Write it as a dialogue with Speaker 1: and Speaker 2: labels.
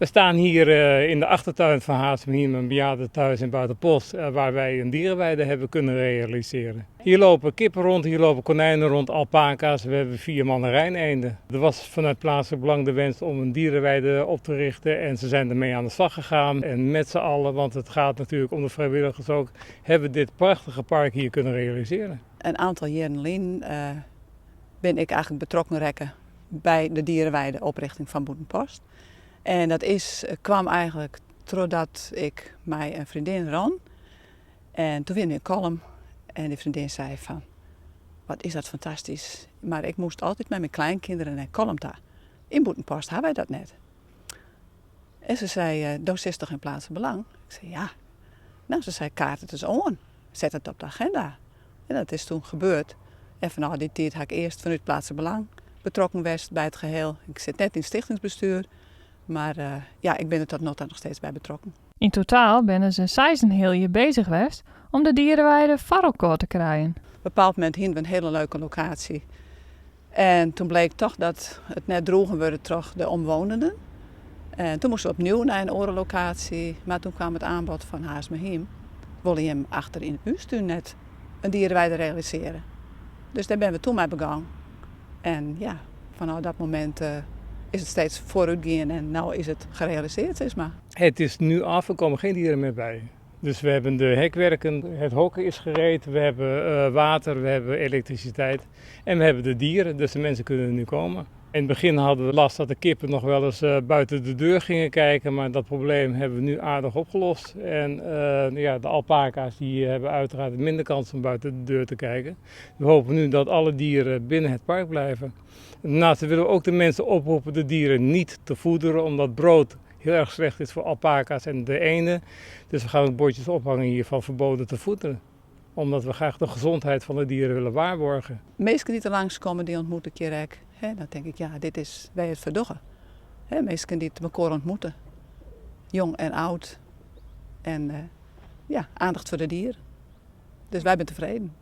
Speaker 1: We staan hier in de achtertuin van Hazemerhiem, een bejaardentehuis in Buitenpost, waar wij een dierenweide hebben kunnen realiseren. Hier lopen kippen rond, hier lopen konijnen rond, alpaca's, we hebben 4 mandarijneenden. Er was vanuit plaatselijk belang de wens om een dierenweide op te richten en ze zijn ermee aan de slag gegaan. En met z'n allen, want het gaat natuurlijk om de vrijwilligers ook, hebben we dit prachtige park hier kunnen realiseren.
Speaker 2: Een aantal jaren geleden ben ik eigenlijk betrokken rekken bij de dierenweide oprichting van Boetenpost. En dat kwam eigenlijk doordat ik met een vriendin ran. En toen weer in een column. En die vriendin zei van, wat is dat fantastisch. Maar ik moest altijd met mijn kleinkinderen naar column daar. In Boetenpost hebben wij dat net. En ze zei, dat is toch in plaatsen belang? Ik zei, ja. Nou, ze zei, kaart het eens aan. Zet het op de agenda. En dat is toen gebeurd. En vanaf die tijd had ik eerst vanuit plaatsen belang betrokken geweest bij het geheel. Ik zit net in het stichtingsbestuur. Maar ik ben er tot nog steeds bij betrokken.
Speaker 3: In totaal ben ze 6 heel jaar bezig geweest om de dierenweide voor elkaar te krijgen.
Speaker 2: Op een bepaald moment hadden we een hele leuke locatie. En toen bleek toch dat het net droegen werd terug de omwonenden. En toen moesten we opnieuw naar een andere locatie. Maar toen kwam het aanbod van Hazemerhiem. Willen je hem achter in het huistuin net een dierenweide realiseren. Dus daar ben we toen mee begonnen. En ja, vanaf dat moment is het steeds vooruitgaan en nu is het gerealiseerd, zeg maar.
Speaker 1: Het is nu af, er komen geen dieren meer bij. Dus we hebben de hekwerken, het hokken is gereed, we hebben water, we hebben elektriciteit en we hebben de dieren, dus de mensen kunnen er nu komen. In het begin hadden we last dat de kippen nog wel eens buiten de deur gingen kijken, maar dat probleem hebben we nu aardig opgelost. En de alpaca's die hebben uiteraard minder kans om buiten de deur te kijken. We hopen nu dat alle dieren binnen het park blijven. Daarnaast willen we ook de mensen oproepen de dieren niet te voederen, omdat brood heel erg slecht is voor alpaca's en de eenden. Dus we gaan ook bordjes ophangen hier van verboden te voederen. Omdat we graag de gezondheid van de dieren willen waarborgen.
Speaker 2: Mensen die er langskomen, die ontmoet ik hier ook. Dan denk ik, ja, dit is wij het verdoggen. Mensen die elkaar ontmoeten. Jong en oud. En aandacht voor de dieren. Dus wij zijn tevreden.